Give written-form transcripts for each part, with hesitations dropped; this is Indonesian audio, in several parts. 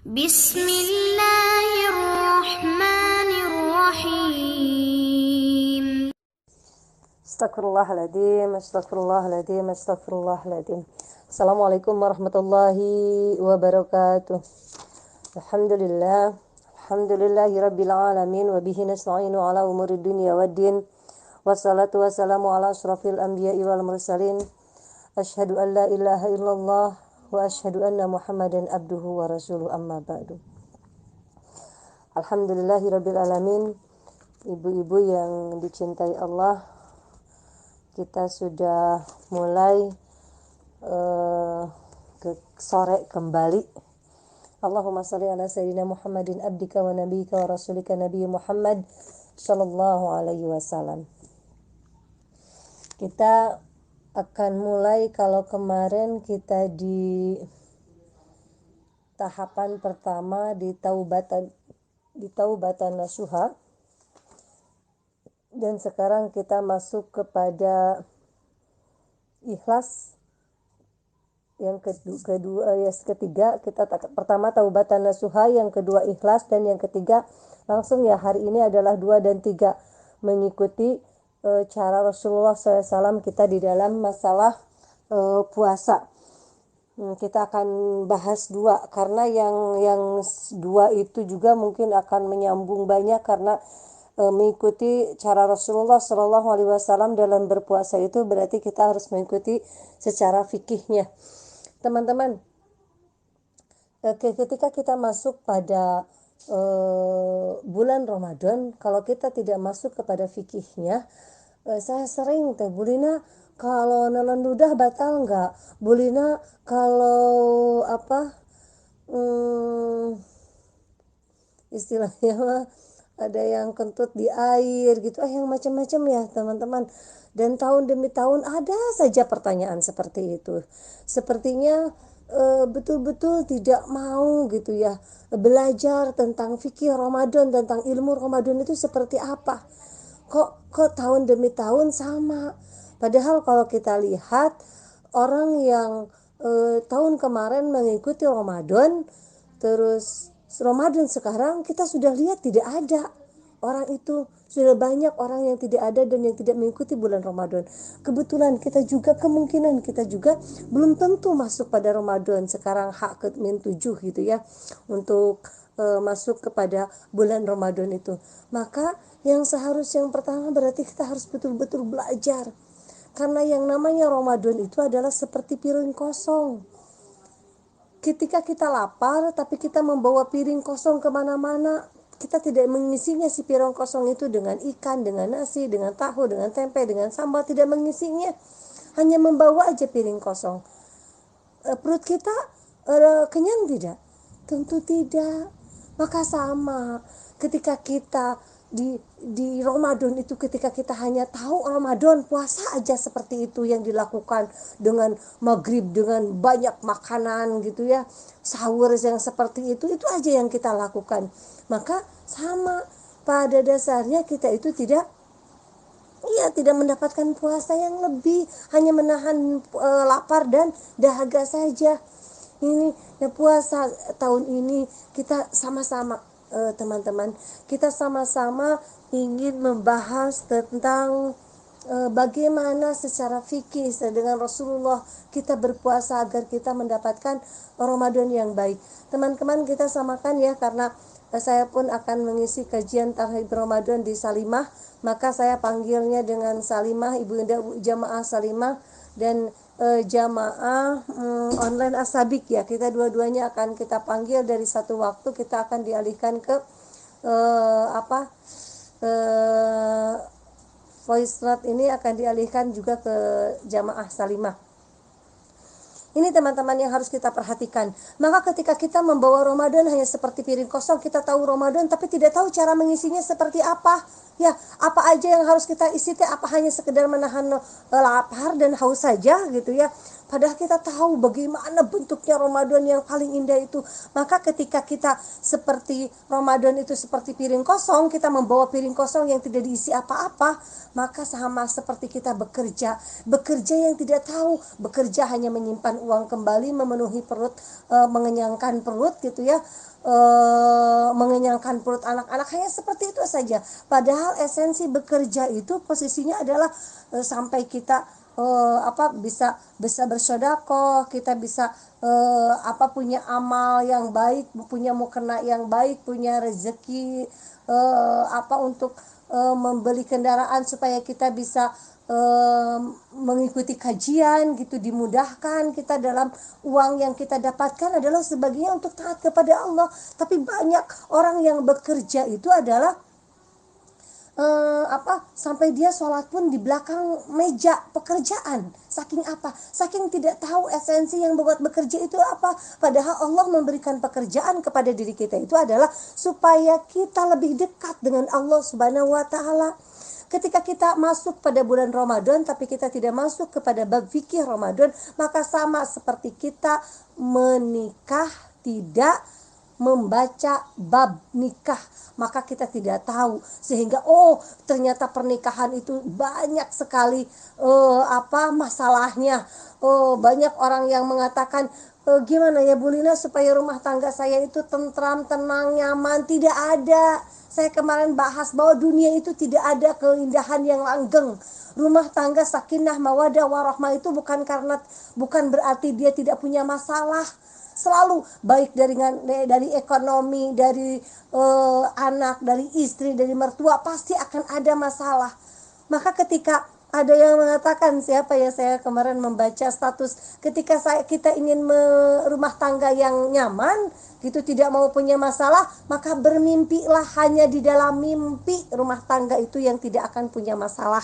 Bismillahirrahmanirrahim. Astagfirullahaladzim. Assalamualaikum warahmatullahi wabarakatuh. Alhamdulillahi rabbil alamin. Wabihi nasta'inu ala umuri dunia waddin. Wassalatu wassalamu ala ashrafil anbiya'i wal mursalin. Ashhadu an la ilaha illallah wa ashhadu anna muhammadan abduhu wa rasuluh, amma ba'du. Alhamdulillahi rabbil alamin. Ibu-ibu yang dicintai Allah, kita sudah mulai ke sore kembali. Allahumma shalli ala sayyidina Muhammadin abdika wa nabiyika wa rasulika Nabi Muhammad sallallahu alaihi wasallam. Kita akan mulai, kalau kemarin kita di tahapan pertama di taubatan nasuha, dan sekarang kita masuk kepada ikhlas yang ketiga. Kita pertama taubatan nasuha, yang kedua ikhlas, dan yang ketiga langsung ya hari ini adalah 2 dan 3 mengikuti cara Rasulullah SAW kita di dalam masalah puasa. Kita akan bahas 2 karena yang 2 itu juga mungkin akan menyambung banyak, karena mengikuti cara Rasulullah SAW dalam berpuasa itu berarti kita harus mengikuti secara fikihnya. Teman-teman, ketika kita masuk pada bulan Ramadan, kalau kita tidak masuk kepada fikihnya, saya sering Bulina, kalau nelen ludah batal nggak? Bulina, kalau istilahnya mah ada yang kentut di air gitu, yang macam-macam ya teman-teman. Dan tahun demi tahun ada saja pertanyaan seperti itu. Sepertinya betul-betul tidak mau gitu ya belajar tentang fikih Ramadan, tentang ilmu Ramadan itu seperti apa. Kok tahun demi tahun sama. Padahal kalau kita lihat orang yang tahun kemarin mengikuti Ramadan, terus Ramadan sekarang kita sudah lihat tidak ada orang itu. Sudah banyak orang yang tidak ada dan yang tidak mengikuti bulan Ramadan. Kebetulan kita juga, kemungkinan kita juga belum tentu masuk pada Ramadan. Sekarang hak ke-7 gitu ya, untuk masuk kepada bulan Ramadan itu. Maka yang pertama berarti kita harus betul-betul belajar. Karena yang namanya Ramadan itu adalah seperti piring kosong. Ketika kita lapar tapi kita membawa piring kosong kemana-mana, kita tidak mengisinya si piring kosong itu dengan ikan, dengan nasi, dengan tahu, dengan tempe, dengan sambal. Tidak mengisinya, hanya membawa aja piring kosong. Perut kita kenyang tidak? Tentu tidak. Maka sama ketika kita di Ramadan itu, ketika kita hanya tahu Ramadan, puasa aja seperti itu yang dilakukan, dengan maghrib dengan banyak makanan gitu ya, sahur yang seperti itu aja yang kita lakukan. Maka sama, pada dasarnya kita itu tidak mendapatkan puasa yang lebih, hanya menahan lapar dan dahaga saja. Ini ya, puasa tahun ini kita sama-sama teman-teman, kita sama-sama ingin membahas tentang bagaimana secara fikih dengan Rasulullah kita berpuasa agar kita mendapatkan Ramadan yang baik. Teman-teman, kita samakan ya, karena saya pun akan mengisi kajian Tauhid Ramadan di Salimah, maka saya panggilnya dengan Salimah, Ibu Indah Jamaah Salimah, dan jamaah online Asabik ya. Kita dua-duanya akan kita panggil dari satu waktu, kita akan dialihkan ke voice note ini akan dialihkan juga ke jamaah Salimah. Ini teman-teman yang harus kita perhatikan. Maka ketika kita membawa Ramadan hanya seperti piring kosong, kita tahu Ramadan tapi tidak tahu cara mengisinya seperti apa. Ya, apa aja yang harus kita isi, apa hanya sekedar menahan lapar dan haus saja gitu ya. Padahal kita tahu bagaimana bentuknya Ramadan yang paling indah itu. Maka ketika kita seperti Ramadan itu seperti piring kosong, kita membawa piring kosong yang tidak diisi apa-apa, maka sama seperti kita bekerja yang tidak tahu, bekerja hanya menyimpan uang kembali, memenuhi perut, mengenyangkan perut gitu ya, mengenyangkan perut anak-anak, hanya seperti itu saja. Padahal esensi bekerja itu posisinya adalah sampai kita bisa bersedekah, kita bisa punya amal yang baik, punya mukena yang baik, punya rezeki untuk membeli kendaraan supaya kita bisa mengikuti kajian gitu, dimudahkan kita dalam uang yang kita dapatkan adalah sebagian untuk taat kepada Allah. Tapi banyak orang yang bekerja itu adalah sampai dia sholat pun di belakang meja pekerjaan. Saking tidak tahu esensi yang membuat bekerja itu apa. Padahal Allah memberikan pekerjaan kepada diri kita itu adalah supaya kita lebih dekat dengan Allah Subhanahu wa Ta'ala. Ketika kita masuk pada bulan Ramadan tapi kita tidak masuk kepada bab fikih Ramadan, maka sama seperti kita menikah tidak membaca bab nikah, maka kita tidak tahu, sehingga ternyata pernikahan itu banyak sekali masalahnya. Banyak orang yang mengatakan, gimana ya Bu Lina supaya rumah tangga saya itu tentram, tenang, nyaman. Tidak ada. Saya kemarin bahas bahwa dunia itu tidak ada keindahan yang langgeng. Rumah tangga sakinah mawadah warahmah itu bukan berarti dia tidak punya masalah. Selalu baik dari ekonomi, dari anak, dari istri, dari mertua, pasti akan ada masalah. Maka ketika ada yang mengatakan, saya kemarin membaca status, ketika kita ingin rumah tangga yang nyaman gitu, tidak mau punya masalah, maka bermimpilah hanya di dalam mimpi rumah tangga itu yang tidak akan punya masalah.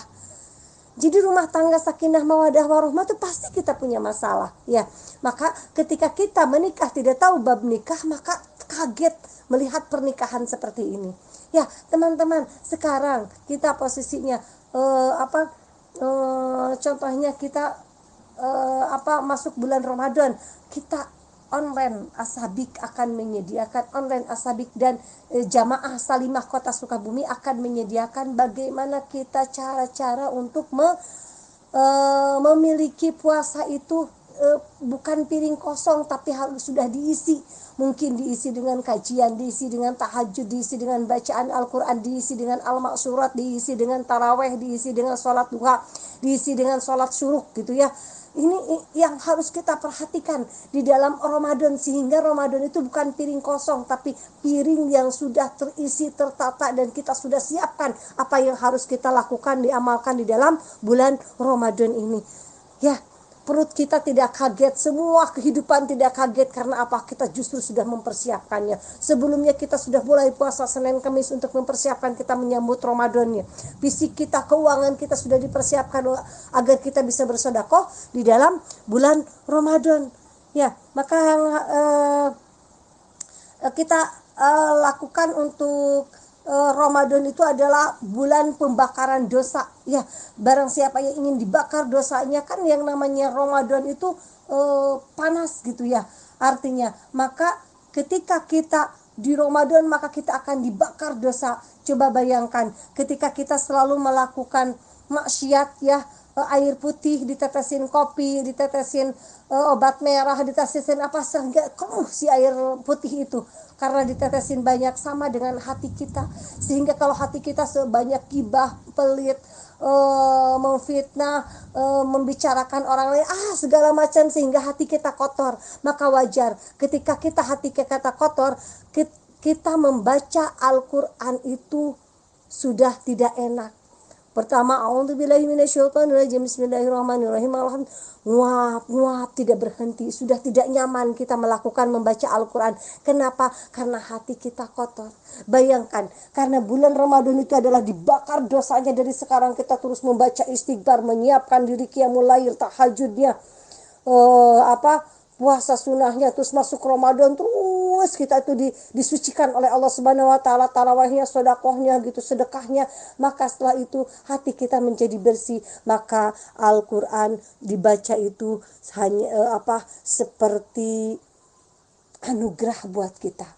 Jadi rumah tangga sakinah mawadah warahmah itu pasti kita punya masalah ya. Maka ketika kita menikah tidak tahu bab nikah, maka kaget melihat pernikahan seperti ini. Ya teman-teman, sekarang kita posisinya contohnya kita masuk bulan Ramadan, kita online Asabik akan menyediakan online Asabik dan Jamaah Salimah Kota Sukabumi akan menyediakan bagaimana kita cara-cara untuk memiliki puasa itu bukan piring kosong tapi harus sudah diisi. Mungkin diisi dengan kajian, diisi dengan tahajud, diisi dengan bacaan Al-Quran, diisi dengan al-maksurat, diisi dengan taraweh, diisi dengan sholat duha, diisi dengan sholat syuruk gitu ya. Ini yang harus kita perhatikan di dalam Ramadan, sehingga Ramadan itu bukan piring kosong tapi piring yang sudah terisi, tertata, dan kita sudah siapkan apa yang harus kita lakukan, diamalkan di dalam bulan Ramadan ini. Ya, perut kita tidak kaget, semua kehidupan tidak kaget. Karena apa? Kita justru sudah mempersiapkannya. Sebelumnya kita sudah mulai puasa Senin Kamis untuk mempersiapkan kita menyambut Ramadannya. Fisik kita, keuangan kita sudah dipersiapkan agar kita bisa bersedekah di dalam bulan Ramadan. Ya, maka yang kita lakukan untuk Ramadan itu adalah bulan pembakaran dosa. Ya, barang siapa yang ingin dibakar dosanya, kan yang namanya Ramadan itu panas gitu ya. Artinya, maka ketika kita di Ramadan maka kita akan dibakar dosa. Coba bayangkan ketika kita selalu melakukan maksiat ya, air putih ditetesin kopi, ditetesin obat merah, ditetesin apa sehingga keruh si air putih itu karena ditetesin banyak. Sama dengan hati kita, sehingga kalau hati kita sebanyak gibah, pelit, memfitnah, membicarakan orang lain, segala macam, sehingga hati kita kotor. Maka wajar ketika hati kita kotor, kita membaca Al-Quran itu sudah tidak enak. Pertama, a'udzubillahi minasyaitonirrajim, bismillahirrahmanirrahim, nguap tidak berhenti, sudah tidak nyaman kita membaca Al-Quran. Kenapa? Karena hati kita kotor. Bayangkan, karena bulan Ramadan itu adalah dibakar dosanya. Dari sekarang kita terus membaca istighfar, menyiapkan diri qiyamul lail, tahajudnya, puasa sunnahnya, terus masuk Ramadan terus kita itu disucikan oleh Allah Subhanahu wa taala, tarawihnya, sedekahnya gitu, sedekahnya, maka setelah itu hati kita menjadi bersih, maka Al-Qur'an dibaca itu hanya seperti anugerah buat kita,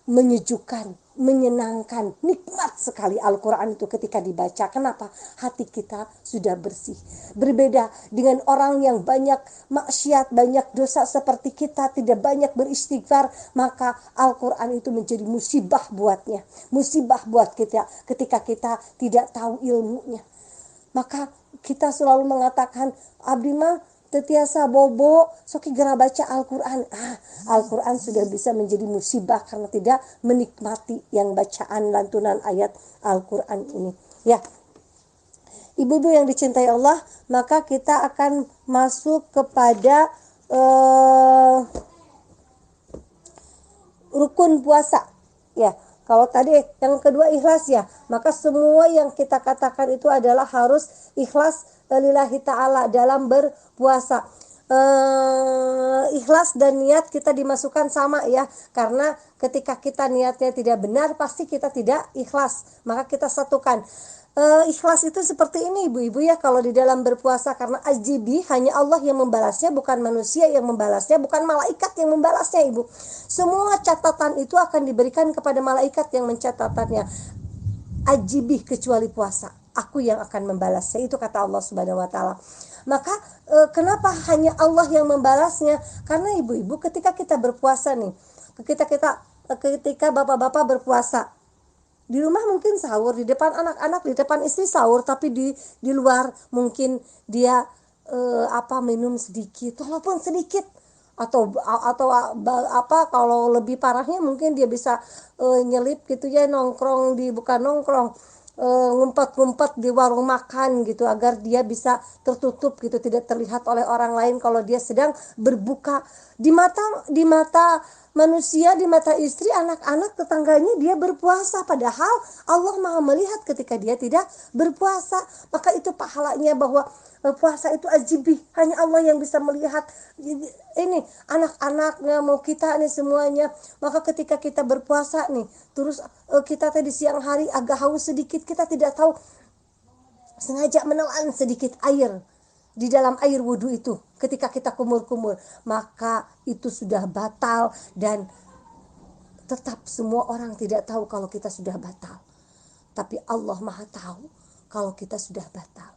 menyejukkan, menyenangkan, nikmat sekali Al-Quran itu ketika dibaca. Kenapa? Hati kita sudah bersih. Berbeda dengan orang yang banyak maksiat, banyak dosa seperti kita, tidak banyak beristighfar, maka Al-Quran itu menjadi musibah buatnya, musibah buat kita ketika kita tidak tahu ilmunya. Maka kita selalu mengatakan, abdi mah tetiasa bobo, soki gara baca Al-Quran. Al-Quran sudah bisa menjadi musibah karena tidak menikmati yang bacaan lantunan ayat Al-Quran ini. Ya, ibu-ibu yang dicintai Allah, maka kita akan masuk kepada rukun puasa. Ya, kalau tadi yang kedua ikhlas ya, maka semua yang kita katakan itu adalah harus ikhlas lillahi ta'ala dalam berpuasa. Ikhlas dan niat kita dimasukkan sama ya, karena ketika kita niatnya tidak benar pasti kita tidak ikhlas, maka kita satukan. Ikhlas itu seperti ini ibu-ibu ya, kalau di dalam berpuasa, karena ajibi hanya Allah yang membalasnya, bukan manusia yang membalasnya, bukan malaikat yang membalasnya ibu. Semua catatan itu akan diberikan kepada malaikat yang mencatatannya. Ajibi kecuali puasa, aku yang akan membalasnya, itu kata Allah Subhanahu wa taala. Maka kenapa hanya Allah yang membalasnya? Karena ibu-ibu ketika kita berpuasa nih, ketika bapak-bapak berpuasa di rumah mungkin sahur, di depan anak-anak, di depan istri sahur, tapi di luar mungkin dia minum sedikit, walaupun sedikit, atau kalau lebih parahnya mungkin dia bisa nyelip gitu ya, nongkrong bukan nongkrong, ngumpet-ngumpet di warung makan gitu, agar dia bisa tertutup gitu, tidak terlihat oleh orang lain kalau dia sedang berbuka. Di mata manusia, di mata istri, anak-anak, tetangganya dia berpuasa, padahal Allah Maha melihat ketika dia tidak berpuasa. Maka itu pahalanya, bahwa puasa itu ajibi, hanya Allah yang bisa melihat ini anak-anaknya, mau kita nih semuanya. Maka ketika kita berpuasa nih, terus kita tadi siang hari agak haus sedikit, kita tidak tahu, sengaja menelan sedikit air di dalam air wudhu itu, ketika kita kumur-kumur, maka itu sudah batal, dan tetap semua orang tidak tahu kalau kita sudah batal, tapi Allah Maha tahu kalau kita sudah batal.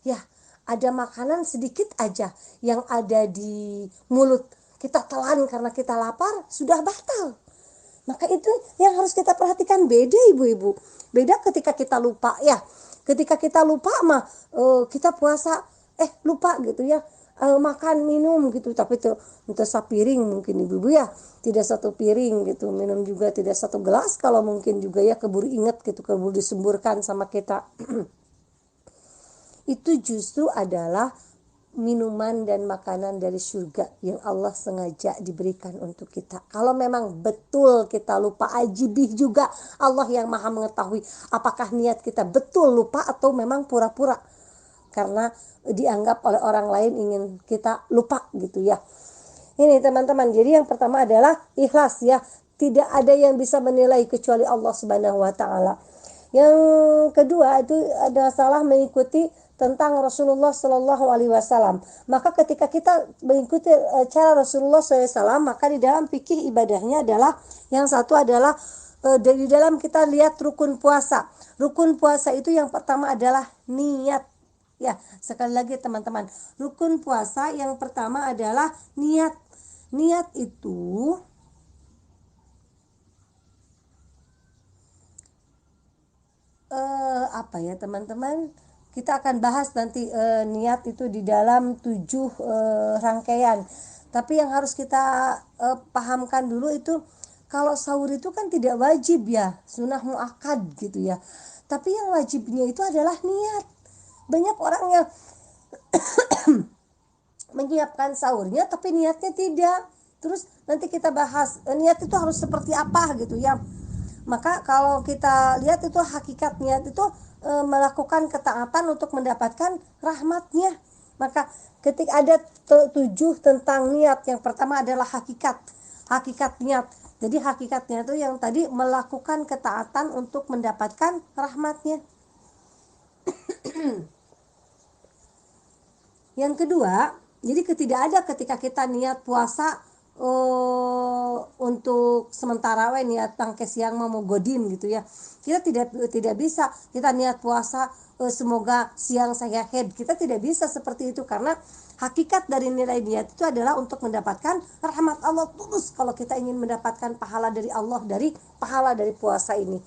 Ya, ada makanan sedikit aja yang ada di mulut, kita telan karena kita lapar, sudah batal. Maka itu yang harus kita perhatikan. Beda ibu-ibu, beda ketika kita lupa ya. Ketika kita lupa mah kita puasa lupa gitu ya, makan minum gitu, tapi itu entah sapiring mungkin ibu-ibu ya, tidak satu piring gitu, minum juga tidak satu gelas, kalau mungkin juga ya keburu inget gitu, keburu disemburkan sama kita. Itu justru adalah minuman dan makanan dari surga yang Allah sengaja diberikan untuk kita. Kalau memang betul kita lupa, ajibih juga Allah yang Maha mengetahui apakah niat kita betul lupa atau memang pura-pura karena dianggap oleh orang lain ingin kita lupa gitu ya. Ini teman-teman, jadi yang pertama adalah ikhlas ya. Tidak ada yang bisa menilai kecuali Allah Subhanahu wa taala. Yang kedua itu ada salah mengikuti tentang Rasulullah Shallallahu Alaihi Wasallam. Maka ketika kita mengikuti cara Rasulullah SAW, maka di dalam fikih ibadahnya adalah yang satu adalah di dalam kita lihat rukun puasa. Rukun puasa itu yang pertama adalah niat. Ya, sekali lagi teman-teman, rukun puasa yang pertama adalah niat. Niat itu apa ya teman-teman? Kita akan bahas nanti niat itu di dalam 7 rangkaian. Tapi yang harus kita pahamkan dulu itu, kalau sahur itu kan tidak wajib ya, sunnah muakkad gitu ya. Tapi yang wajibnya itu adalah niat. Banyak orang yang menyiapkan sahurnya tapi niatnya tidak. Terus nanti kita bahas niat itu harus seperti apa gitu ya. Maka kalau kita lihat itu hakikat niat itu melakukan ketaatan untuk mendapatkan rahmatnya. Maka ketika ada 7 tentang niat, yang pertama adalah hakikat niat. Jadi hakikatnya itu yang tadi melakukan ketaatan untuk mendapatkan rahmatnya. Yang kedua, jadi tidak ada ketika kita niat puasa untuk sementara niat tangke siang mau godin gitu ya. Kita tidak bisa kita niat puasa semoga siang saya head. Kita tidak bisa seperti itu, karena hakikat dari nilai niat itu adalah untuk mendapatkan rahmat Allah tulus. Kalau kita ingin mendapatkan pahala dari Allah, dari pahala dari puasa ini.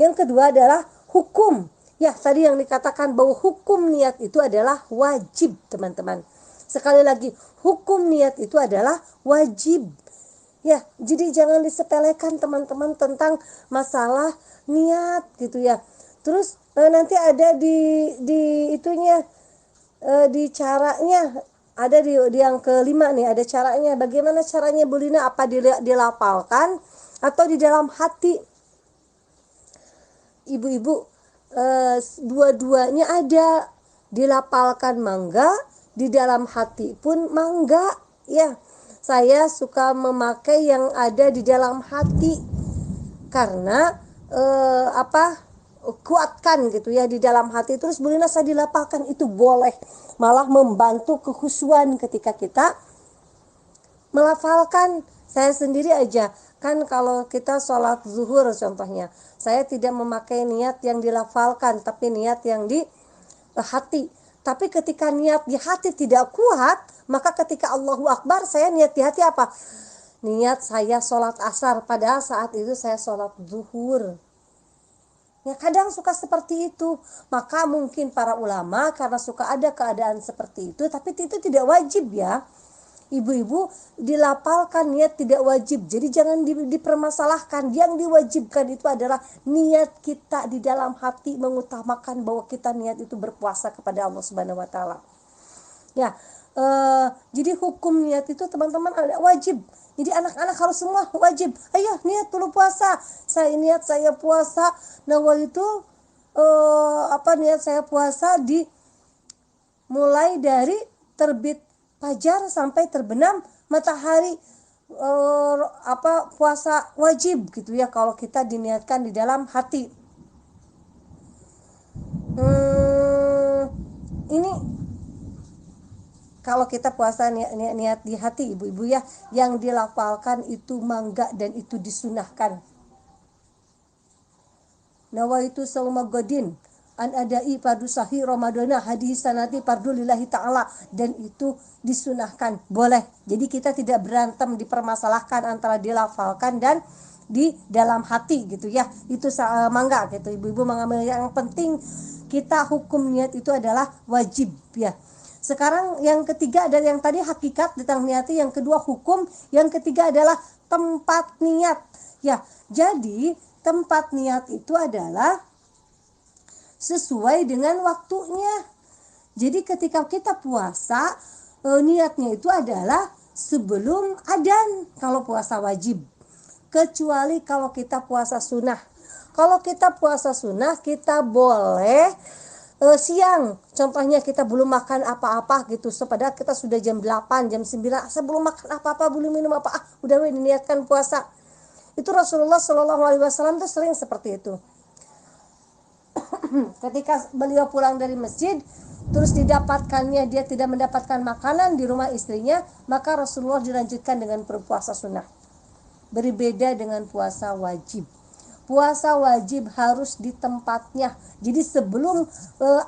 Yang kedua adalah hukum. Ya, tadi yang dikatakan bahwa hukum niat itu adalah wajib, teman-teman. Sekali lagi, hukum niat itu adalah wajib. Ya, jadi jangan disepelekan teman-teman tentang masalah niat gitu ya. Terus nanti ada di itunya, di caranya, ada di yang kelima nih, ada caranya. Bagaimana caranya Bu Lina? Apa dilapalkan atau di dalam hati? Ibu-ibu, dua-duanya ada. Dilapalkan mangga, di dalam hati pun mangga ya. Saya suka memakai yang ada di dalam hati karena kuatkan gitu ya di dalam hati. Terus Bu Lina, saya dilapalkan, itu boleh, malah membantu kekhusyuan ketika kita melafalkan. Saya sendiri aja kan, kalau kita sholat zuhur contohnya, saya tidak memakai niat yang dilafalkan, tapi niat yang di hati. Tapi ketika niat di hati tidak kuat, maka ketika Allahu Akbar, saya niat di hati apa? Niat saya sholat asar, padahal saat itu saya sholat zuhur. Ya, kadang suka seperti itu. Maka mungkin para ulama karena suka ada keadaan seperti itu, tapi itu tidak wajib ya. Ibu-ibu, dilapalkan niat tidak wajib. Jadi jangan dipermasalahkan. Yang diwajibkan itu adalah niat kita di dalam hati, mengutamakan bahwa kita niat itu berpuasa kepada Allah Subhanahu wa taala. Ya, jadi hukum niat itu teman-teman ada wajib. Jadi anak-anak harus semua wajib. Ayo niat dulu puasa. Saya niat saya puasa. Nawaitu niat saya puasa di mulai dari terbit fajar sampai terbenam matahari. Puasa wajib gitu ya kalau kita diniatkan di dalam hati. Ini kalau kita puasa niat di hati ibu-ibu ya, yang dilafalkan itu mangga dan itu disunahkan. Nawaitu sauma godin an adai fardu sahih ramadana hadis sanati fardu lillahi ta'ala, dan itu disunahkan, boleh. Jadi kita tidak berantem dipermasalahkan antara dilafalkan dan di dalam hati gitu ya. Itu mangga gitu ibu-ibu mengambil. Yang penting kita hukum niat itu adalah wajib ya. Sekarang yang ketiga ada yang tadi hakikat tentang niati, yang kedua hukum, yang ketiga adalah tempat niat. Ya, jadi tempat niat itu adalah sesuai dengan waktunya. Jadi ketika kita puasa, niatnya itu adalah sebelum adzan kalau puasa wajib. Kecuali kalau kita puasa sunnah. Kalau kita puasa sunnah, kita boleh siang, contohnya kita belum makan apa-apa gitu, padahal kita sudah jam 8, jam 9, saya belum makan apa-apa, belum minum apa, udah diniatkan puasa. Itu Rasulullah Shallallahu Alaihi Wasallam tuh sering seperti itu. Ketika beliau pulang dari masjid, terus didapatkannya dia tidak mendapatkan makanan di rumah istrinya, maka Rasulullah dilanjutkan dengan berpuasa sunnah. Berbeda dengan puasa wajib. Puasa wajib harus di tempatnya. Jadi sebelum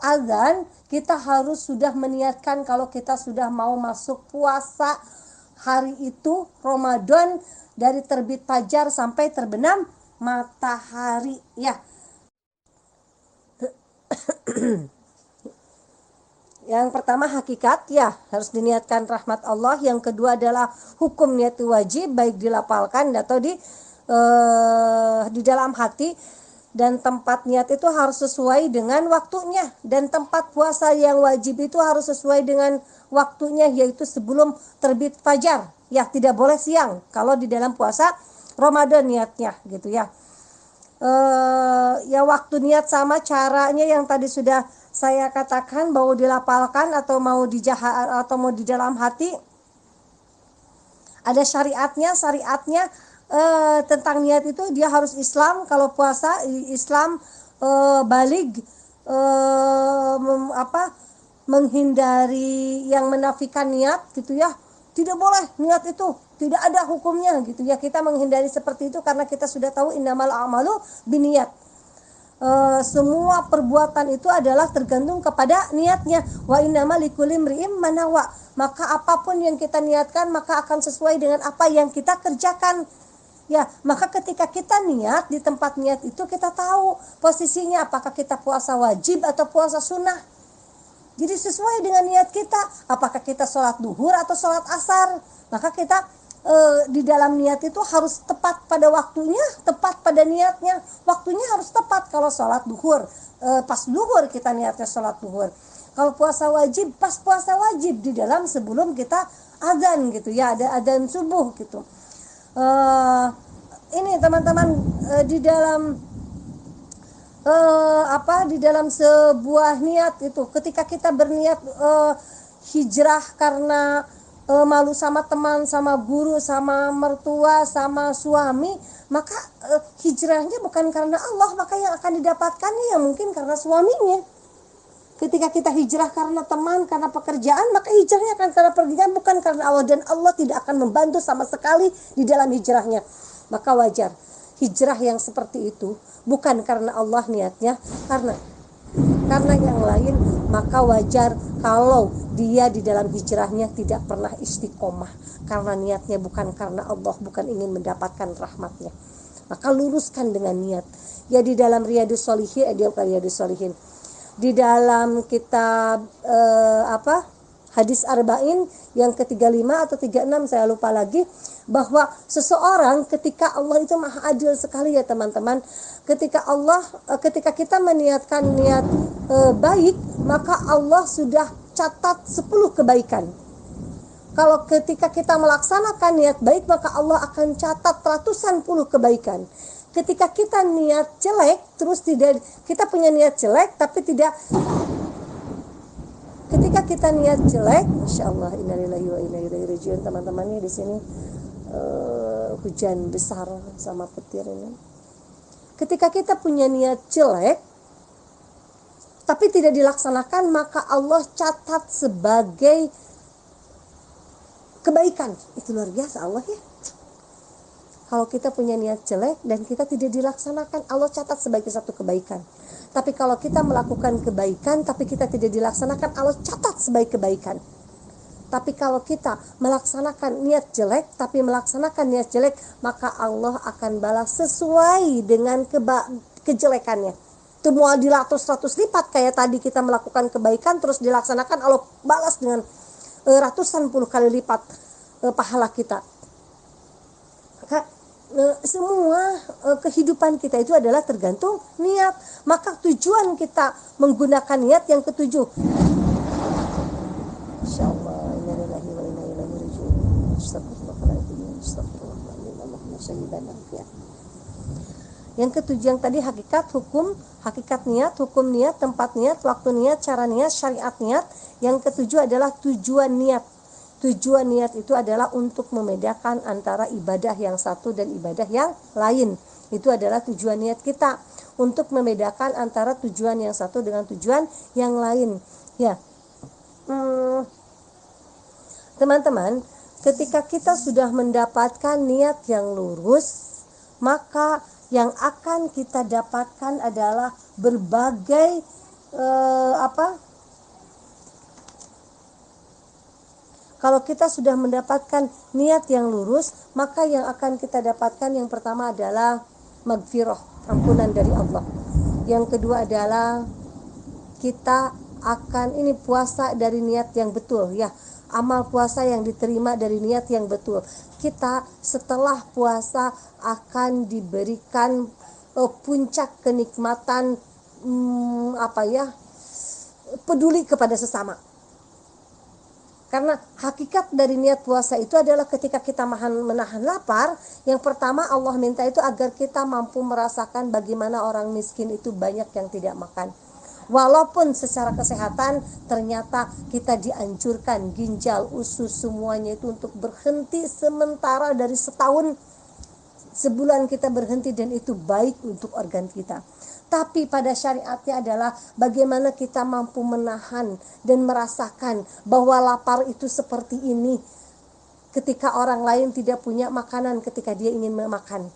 azan kita harus sudah meniatkan kalau kita sudah mau masuk puasa hari itu Ramadan, dari terbit fajar sampai terbenam matahari ya. Yang pertama hakikat ya, harus diniatkan rahmat Allah. Yang kedua adalah hukum niat wajib, baik dilapalkan atau di dalam hati, dan tempat niat itu harus sesuai dengan waktunya, dan tempat puasa yang wajib itu harus sesuai dengan waktunya, yaitu sebelum terbit fajar ya, tidak boleh siang kalau di dalam puasa Ramadan niatnya gitu ya. Ya waktu niat sama caranya yang tadi sudah saya katakan mau dilapalkan atau mau atau mau di dalam hati, ada syariatnya tentang niat itu dia harus Islam. Kalau puasa Islam, balig, menghindari yang menafikan niat gitu ya. Tidak boleh niat itu, tidak ada hukumnya gitu ya. Kita menghindari seperti itu karena kita sudah tahu innamal a'malu binniyat. Semua perbuatan itu adalah tergantung kepada niatnya. Wa innamal likulli imri'in ma nawa. Maka apapun yang kita niatkan maka akan sesuai dengan apa yang kita kerjakan. Ya, maka ketika kita niat di tempat niat itu kita tahu posisinya apakah kita puasa wajib atau puasa sunnah. Jadi sesuai dengan niat kita, apakah kita sholat duhur atau sholat asar. Maka kita di dalam niat itu harus tepat pada waktunya, tepat pada niatnya. Waktunya harus tepat. Kalau sholat duhur, pas duhur kita niatnya sholat duhur. Kalau puasa wajib, pas puasa wajib di dalam sebelum kita adzan gitu ya, ada adzan subuh gitu. Ini teman-teman, di dalam di dalam sebuah niat itu, ketika kita berniat hijrah karena malu sama teman, sama guru, sama mertua, sama suami, maka hijrahnya bukan karena Allah, maka yang akan didapatkannya yang mungkin karena suaminya. Ketika kita hijrah karena teman, karena pekerjaan, maka hijrahnya akan karena pekerjaan, bukan karena Allah, dan Allah tidak akan membantu sama sekali di dalam hijrahnya. Maka wajar hijrah yang seperti itu bukan karena Allah niatnya, karena yang lain, maka wajar kalau dia di dalam hijrahnya tidak pernah istiqomah karena niatnya bukan karena Allah, bukan ingin mendapatkan rahmatnya. Maka luruskan dengan niat. Ya, di dalam Riyadhus Shalihin, di dalam kitab hadis arba'in yang ke-35 atau 36 saya lupa lagi, bahwa seseorang ketika Allah itu maha adil sekali ya teman-teman. Ketika kita meniatkan niat baik, maka Allah sudah catat 10 kebaikan. Kalau ketika kita melaksanakan niat baik, maka Allah akan catat ratusan puluh kebaikan. Ketika kita niat jelek, terus tidak, kita punya niat jelek tapi tidak, ketika kita niat jelek, Masya Allah, innalillahi wa inna ilaihi rajiun. Teman-teman, ini di sini hujan besar sama petir ini. Ketika kita punya niat jelek tapi tidak dilaksanakan, maka Allah catat sebagai kebaikan. Itu luar biasa Allah ya. Kalau kita punya niat jelek dan kita tidak dilaksanakan, Allah catat sebagai satu kebaikan. Tapi kalau kita melakukan kebaikan tapi kita tidak dilaksanakan, Allah catat sebagai kebaikan. Tapi kalau kita melaksanakan niat jelek tapi melaksanakan niat jelek, maka Allah akan balas sesuai dengan kejelekannya. Itu mau di ratus lipat. Kayak tadi kita melakukan kebaikan terus dilaksanakan, Allah balas dengan ratusan puluh kali lipat pahala kita. Maka semua kehidupan kita itu adalah tergantung niat. Maka tujuan kita menggunakan niat yang ketujuh. Insyaallah, innalillahi wa inna ilaihi raji'un. Yang ketujuh yang tadi hakikat hukum, hakikat niat, hukum niat, tempat niat, waktu niat, cara niat, syariat niat. Yang ketujuh adalah tujuan niat. Tujuan niat itu adalah untuk membedakan antara ibadah yang satu dan ibadah yang lain. Itu adalah tujuan niat kita, untuk membedakan antara tujuan yang satu dengan tujuan yang lain. Ya, teman-teman, ketika kita sudah mendapatkan niat yang lurus, maka yang akan kita dapatkan adalah berbagai kalau kita sudah mendapatkan niat yang lurus, maka yang akan kita dapatkan yang pertama adalah maghfirah, ampunan dari Allah. Yang kedua adalah kita akan puasa dari niat yang betul ya. Amal puasa yang diterima dari niat yang betul. Kita setelah puasa akan diberikan puncak kenikmatan peduli kepada sesama. Karena hakikat dari niat puasa itu adalah ketika kita menahan lapar, yang pertama Allah minta itu agar kita mampu merasakan bagaimana orang miskin itu banyak yang tidak makan. Walaupun secara kesehatan ternyata kita dianjurkan ginjal, usus, semuanya itu untuk berhenti sementara dari setahun, sebulan kita berhenti, dan itu baik untuk organ kita. Tapi pada syariatnya adalah bagaimana kita mampu menahan dan merasakan bahwa lapar itu seperti ini ketika orang lain tidak punya makanan ketika dia ingin makan.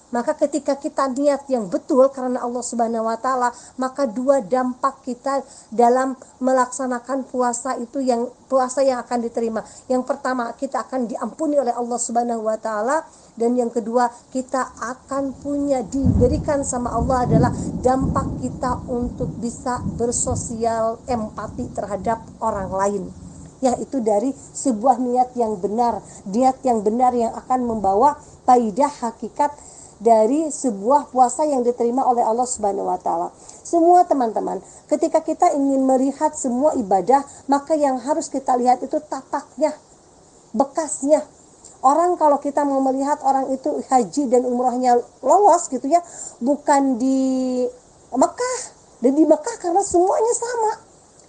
Maka ketika kita niat yang betul karena Allah Subhanahu wa taala, maka dua dampak kita dalam melaksanakan puasa itu, yang puasa yang akan diterima. Yang pertama, kita akan diampuni oleh Allah Subhanahu wa taala, dan yang kedua, kita akan diberikan sama Allah adalah dampak kita untuk bisa bersosial empati terhadap orang lain. Yaitu dari sebuah niat yang benar, yang akan membawa faidah hakikat dari sebuah puasa yang diterima oleh Allah Subhanahu wa taala. Semua teman-teman, ketika kita ingin melihat semua ibadah, maka yang harus kita lihat itu tataknya, bekasnya. Orang kalau kita mau melihat orang itu haji dan umrahnya lolos gitu ya, bukan di Mekah. Dan di Mekah karena semuanya sama.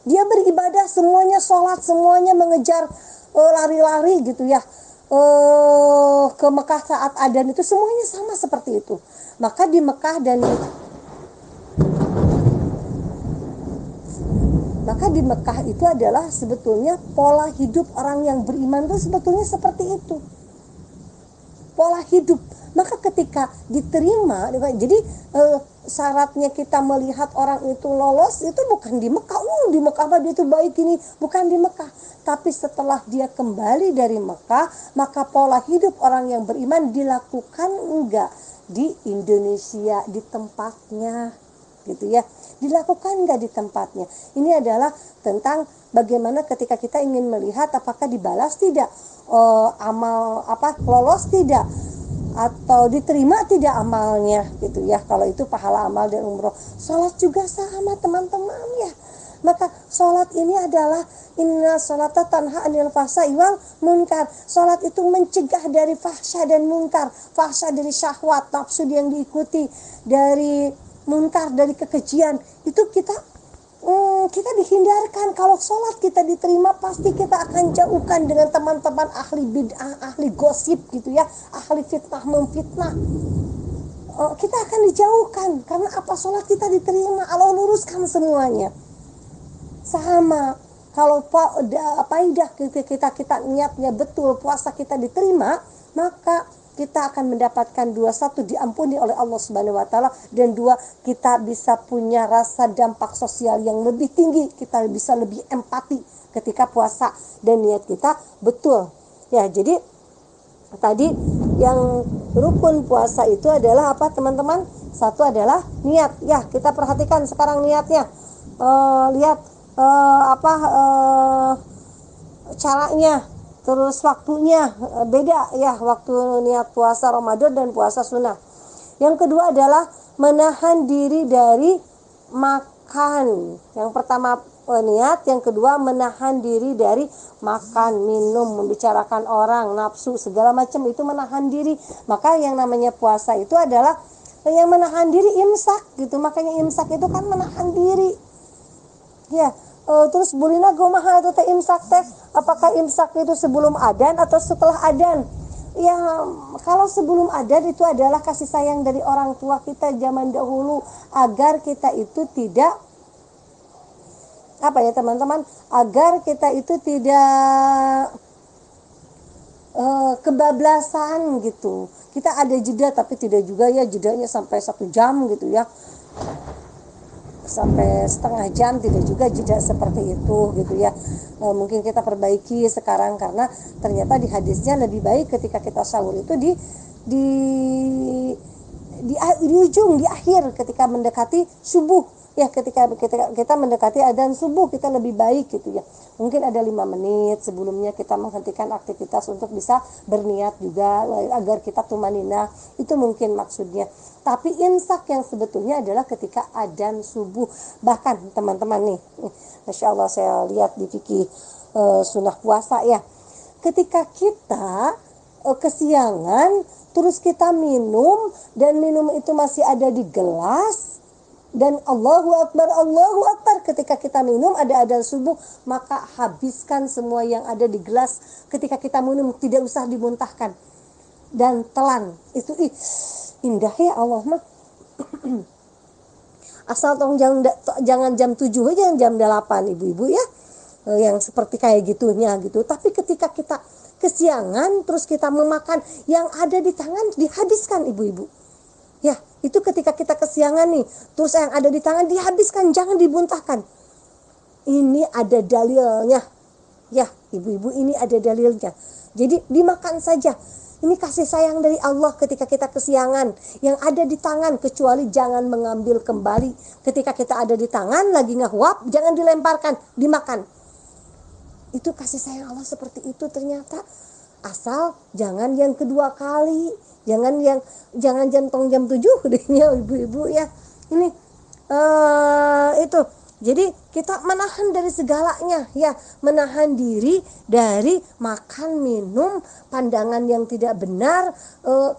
Dia beribadah, semuanya sholat, semuanya mengejar lari-lari gitu ya. Ke Mekah saat adzan itu semuanya sama seperti itu. Maka di Mekah itu adalah sebetulnya pola hidup orang yang beriman itu sebetulnya seperti itu. Pola hidup. Maka ketika diterima, jadi syaratnya kita melihat orang itu lolos itu bukan di Mekah. Di Mekah dia itu baik ini, bukan di Mekah. Tapi setelah dia kembali dari Mekah, maka pola hidup orang yang beriman dilakukan enggak di Indonesia, di tempatnya, gitu ya. Dilakukan enggak di tempatnya. Ini adalah tentang bagaimana ketika kita ingin melihat apakah dibalas tidak, amal lolos tidak, atau diterima tidak amalnya gitu ya. Kalau itu pahala amal dan umroh. Sholat juga sama teman-teman ya. Maka sholat ini adalah inna sholata tanha anil fahsya'i wal munkar. Sholat itu mencegah dari fahsya dan munkar. Fahsya dari syahwat, nafsu yang diikuti, dari munkar, dari kekejian. Itu kita dihindarkan. Kalau sholat kita diterima, pasti kita akan jauhkan dengan teman-teman ahli bid'ah, ahli gosip gitu ya, ahli fitnah memfitnah. Kita akan dijauhkan karena apa? Sholat kita diterima, Allah luruskan semuanya. Sama kalau faidah kita niatnya betul, puasa kita diterima, maka kita akan mendapatkan dua, satu diampuni oleh Allah Subhanahu wa taala, dan dua, kita bisa punya rasa dampak sosial yang lebih tinggi, kita bisa lebih empati ketika puasa dan niat kita betul. Ya, jadi tadi yang rukun puasa itu adalah apa, teman-teman? Satu adalah niat. Ya, kita perhatikan sekarang niatnya. Lihat caranya. Terus waktunya beda ya, waktu niat puasa Ramadan dan puasa sunnah. Yang kedua adalah menahan diri dari makan. Yang pertama niat, yang kedua menahan diri dari makan, minum, membicarakan orang, nafsu, segala macam itu menahan diri. Maka yang namanya puasa itu adalah yang menahan diri imsak gitu. Makanya imsak itu kan menahan diri. Ya. Terus bulina gomaha itu teh imsak teh, apakah imsak itu sebelum adzan atau setelah adzan? Ya, kalau sebelum adzan itu adalah kasih sayang dari orang tua kita zaman dahulu, agar kita itu tidak teman-teman, agar kita itu tidak kebablasan gitu. Kita ada jeda tapi tidak juga ya jedanya sampai 1 jam gitu ya, sampai setengah jam, tidak juga jeda seperti itu gitu ya. Mungkin kita perbaiki sekarang karena ternyata di hadisnya lebih baik ketika kita sahur itu di ujung, di akhir, ketika mendekati subuh ya, ketika kita mendekati adzan subuh, kita lebih baik gitu ya. Mungkin ada 5 menit sebelumnya kita menghentikan aktivitas untuk bisa berniat juga agar kita tumanina, itu mungkin maksudnya. Tapi imsak yang sebetulnya adalah ketika adzan subuh. Bahkan teman-teman nih, Masya Allah, saya lihat di fikih sunnah puasa ya, ketika kita kesiangan terus kita minum, dan minum itu masih ada di gelas, Dan Allahu Akbar ketika kita minum ada adzan subuh, maka habiskan semua yang ada di gelas ketika kita minum, tidak usah dimuntahkan dan telan. Itu indah ya Allah mah. Asal jangan jam 7 aja, jam 8 ibu-ibu ya. Yang seperti kayak gitunya gitu. Tapi ketika kita kesiangan terus kita memakan yang ada di tangan, dihabiskan ibu-ibu. Ya, itu ketika kita kesiangan nih, terus yang ada di tangan dihabiskan, jangan dibuntahkan. Ini ada dalilnya. Ya, ibu-ibu, ini ada dalilnya. Jadi dimakan saja. Ini kasih sayang dari Allah ketika kita kesiangan. Yang ada di tangan, kecuali jangan mengambil kembali. Ketika kita ada di tangan, lagi ngahuap, jangan dilemparkan, dimakan. Itu kasih sayang Allah seperti itu ternyata. Asal jangan yang kedua kali, jangan jantong jam 7 dehnya ibu-ibu ya. Ini itu. Jadi kita menahan dari segalanya ya, menahan diri dari makan, minum, pandangan yang tidak benar.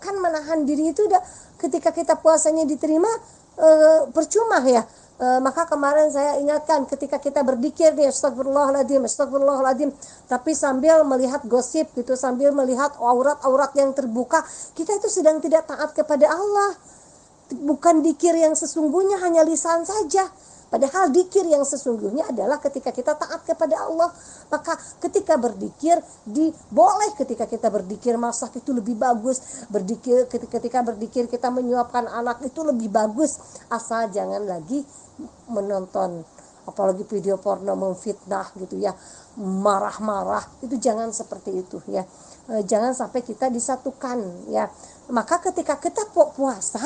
Kan menahan diri itu udah ketika kita puasanya diterima percuma ya. Maka kemarin saya ingatkan ketika kita berzikir nih, astagfirullahaladzim, tapi sambil melihat gosip gitu, sambil melihat aurat-aurat yang terbuka, kita itu sedang tidak taat kepada Allah. Bukan dzikir yang sesungguhnya hanya lisan saja. Padahal dzikir yang sesungguhnya adalah ketika kita taat kepada Allah. Maka ketika berzikir, boleh ketika kita berzikir masak itu lebih bagus. Ketika berzikir kita menyuapkan anak itu lebih bagus. Asal jangan lagi menonton apalagi video porno memfitnah gitu ya, marah-marah, itu jangan seperti itu ya. Jangan sampai kita disatukan ya. Maka ketika kita puasa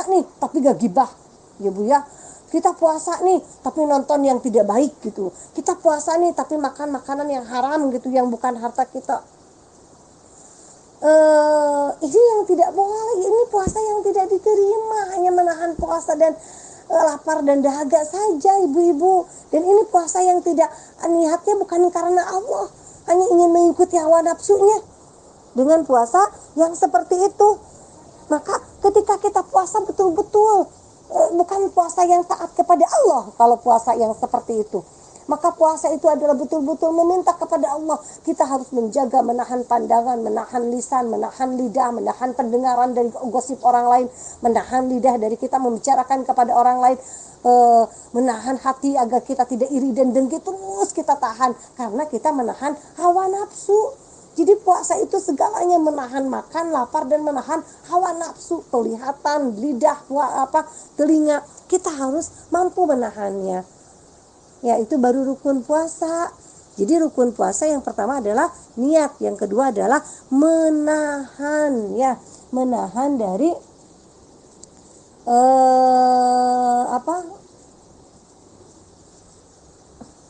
nih tapi gak gibah ya Bu ya. Kita puasa nih tapi nonton yang tidak baik gitu. Kita puasa nih tapi makan makanan yang haram gitu, yang bukan harta kita. Ini yang tidak boleh. Ini puasa yang tidak diterima, hanya menahan puasa dan lapar dan dahaga saja ibu-ibu. Dan ini puasa yang tidak, niatnya bukan karena Allah, hanya ingin mengikuti hawa nafsunya. Dengan puasa yang seperti itu, maka ketika kita puasa betul-betul bukan puasa yang taat kepada Allah. Kalau puasa yang seperti itu, maka puasa itu adalah betul-betul meminta kepada Allah. Kita harus menjaga, menahan pandangan, menahan lisan, menahan lidah, menahan pendengaran dari gosip orang lain, menahan lidah dari kita membicarakan kepada orang lain, menahan hati agar kita tidak iri dan dengki, terus kita tahan karena kita menahan hawa nafsu. Jadi puasa itu segalanya, menahan makan, lapar, dan menahan hawa nafsu, penglihatan, lidah, telinga. Kita harus mampu menahannya. Ya, itu baru rukun puasa. Jadi rukun puasa yang pertama adalah niat, yang kedua adalah menahan ya, menahan dari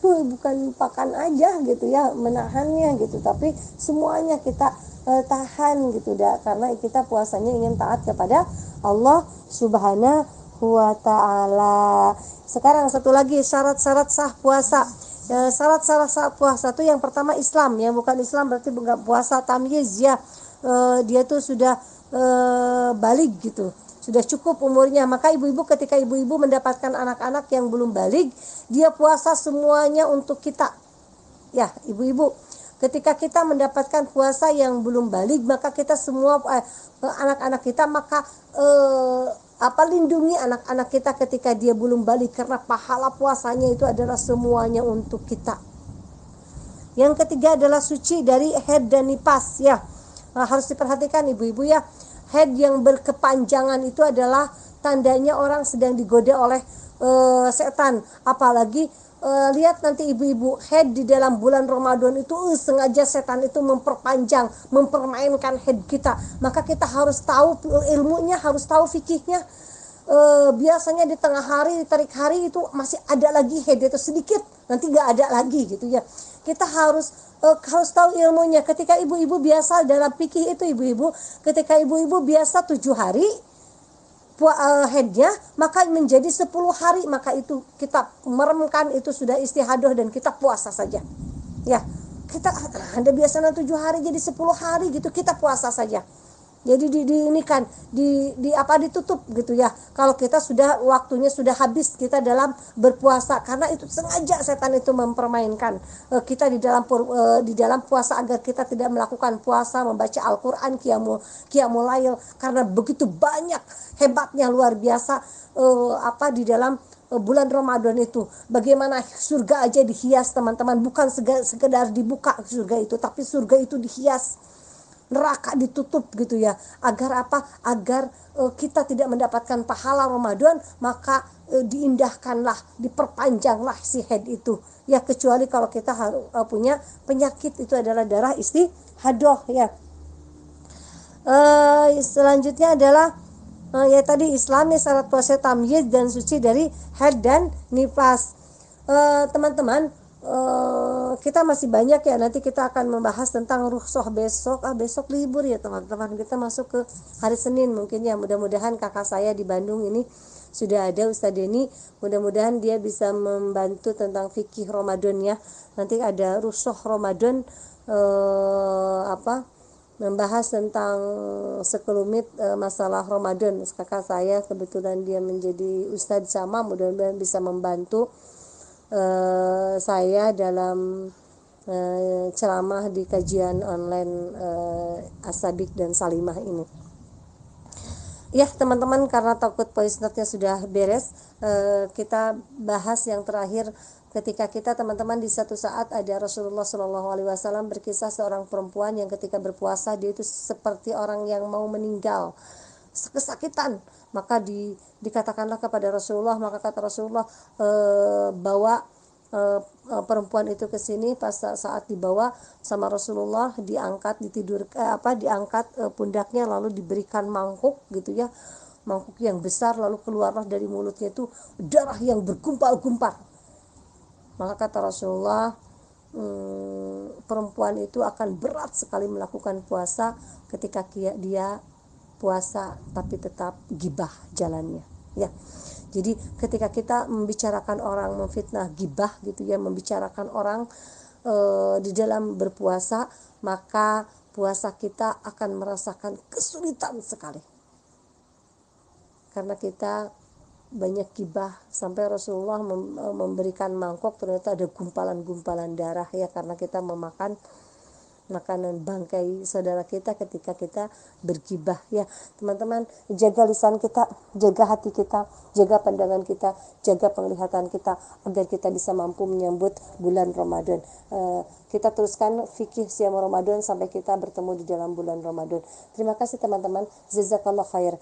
bukan makan aja gitu ya, menahannya gitu, tapi semuanya kita tahan gitu dah, karena kita puasanya ingin taat kepada Allah Subhanahu wa ta'ala. Sekarang satu lagi syarat-syarat sah puasa. Syarat-syarat sah puasa itu yang pertama Islam. Yang bukan Islam berarti bukan puasa tamyiz ya. Dia tuh sudah balig gitu, sudah cukup umurnya. Maka ibu-ibu, ketika ibu-ibu mendapatkan anak-anak yang belum balig, dia puasa semuanya untuk kita. Ya, ibu-ibu, ketika kita mendapatkan puasa yang belum balig, maka kita semua anak-anak kita, maka lindungi anak-anak kita ketika dia belum balig, karena pahala puasanya itu adalah semuanya untuk kita. Yang ketiga adalah suci dari haid dan nifas ya. Harus diperhatikan ibu-ibu ya. Haid yang berkepanjangan itu adalah tandanya orang sedang digoda oleh setan. Apalagi lihat nanti ibu-ibu, haid di dalam bulan Ramadan itu sengaja setan itu memperpanjang, mempermainkan haid kita. Maka kita harus tahu ilmunya, harus tahu fikihnya. Biasanya di tengah hari, di tarik hari itu masih ada lagi haid itu sedikit, nanti gak ada lagi gitu ya. Kita harus tahu ilmunya. Ketika ibu-ibu biasa dalam fikih itu ibu-ibu, ketika ibu-ibu biasa 7 hari haidnya, maka menjadi 10 hari, maka itu kita meremkan, itu sudah istihadah dan kita puasa saja ya. Kita Anda biasanya 7 hari jadi 10 hari gitu, kita puasa saja Jadi ini kan di apa, ditutup gitu ya. Kalau kita sudah waktunya sudah habis kita dalam berpuasa, karena itu sengaja setan itu mempermainkan kita di dalam puasa agar kita tidak melakukan puasa, membaca Al-Qur'an, qiyamul lail, karena begitu banyak hebatnya luar biasa apa di dalam bulan Ramadan itu. Bagaimana surga aja dihias teman-teman, bukan sekedar dibuka surga itu, tapi surga itu dihias, neraka ditutup gitu ya. Agar apa? Agar kita tidak mendapatkan pahala Ramadan, maka diindahkanlah, diperpanjanglah si haid itu ya, kecuali kalau kita harus punya penyakit, itu adalah darah istihadah ya. Selanjutnya adalah ya tadi Islami syarat puasa tamyiz dan suci dari haid dan nifas. Teman-teman, kita masih banyak ya, nanti kita akan membahas tentang rukhsah besok. Besok libur ya teman-teman, kita masuk ke hari Senin mungkin ya. Mudah-mudahan kakak saya di Bandung ini sudah ada, Ustadz Denny, mudah-mudahan dia bisa membantu tentang fikih Ramadan ya. Nanti ada rukhsah Ramadan, membahas tentang sekelumit masalah Ramadan. Kakak saya kebetulan dia menjadi ustadz sama, mudah-mudahan bisa membantu saya dalam ceramah di kajian online Asabik dan Salimah ini. Ya teman-teman, karena takut voice note-nya sudah beres, kita bahas yang terakhir. Ketika kita teman-teman, di satu saat ada Rasulullah SAW berkisah seorang perempuan yang ketika berpuasa dia itu seperti orang yang mau meninggal, kesakitan. Maka dikatakanlah kepada Rasulullah, maka kata Rasulullah, bawa perempuan itu ke sini. Pas saat dibawa sama Rasulullah, diangkat, diangkat pundaknya, lalu diberikan mangkuk gitu ya, mangkuk yang besar, lalu keluarlah dari mulutnya itu darah yang bergumpal-gumpal. Maka kata Rasulullah, perempuan itu akan berat sekali melakukan puasa ketika dia puasa tapi tetap gibah jalannya ya. Jadi ketika kita membicarakan orang, memfitnah, gibah gitu ya, membicarakan orang di dalam berpuasa, maka puasa kita akan merasakan kesulitan sekali, karena kita banyak gibah. Sampai Rasulullah memberikan mangkok, ternyata ada gumpalan-gumpalan darah ya, karena kita memakan makanan bangkai saudara kita ketika kita bergibah ya. Teman-teman, jaga lisan kita, jaga hati kita, jaga pandangan kita, jaga penglihatan kita, agar kita bisa mampu menyambut bulan Ramadan. Kita teruskan fikih siam Ramadan sampai kita bertemu di dalam bulan Ramadan. Terima kasih teman-teman, jazakallah khair.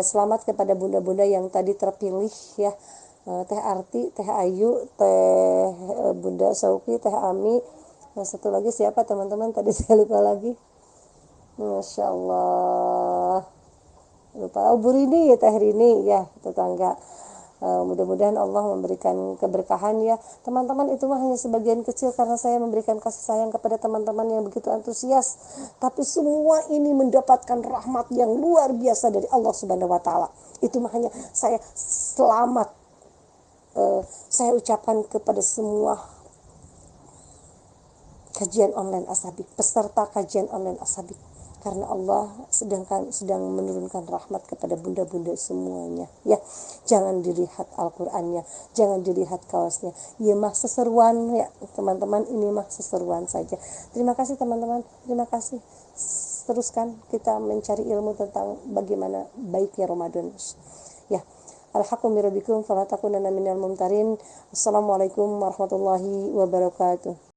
Selamat kepada bunda-bunda yang tadi terpilih ya, Teh Arti, Teh Ayu, Teh Bunda Sauki, Teh Ami. Satu lagi siapa teman-teman, tadi saya lupa lagi. Masya Allah, lupa. Bu Rini ya, Teh Rini ya, tetangga. Mudah-mudahan Allah memberikan keberkahan ya teman-teman. Itu mah hanya sebagian kecil, karena saya memberikan kasih sayang kepada teman-teman yang begitu antusias, tapi semua ini mendapatkan rahmat yang luar biasa dari Allah Subhanahu wa Ta'ala. Itu mah hanya saya selamat saya ucapkan kepada semua kajian online Asabik, peserta kajian online Asabik, karena Allah sedang menurunkan rahmat kepada bunda-bunda semuanya ya. Jangan dilihat Al-Qur'annya, jangan dilihat kaosnya, ya mah seseruan ya teman-teman, ini mah seseruan saja. Terima kasih teman-teman, terima kasih. Teruskan kita mencari ilmu tentang bagaimana baiknya Ramadan ya. Al-haqqu min rabbikum fala takunanna minal mumtarin. Assalamualaikum warahmatullahi wabarakatuh.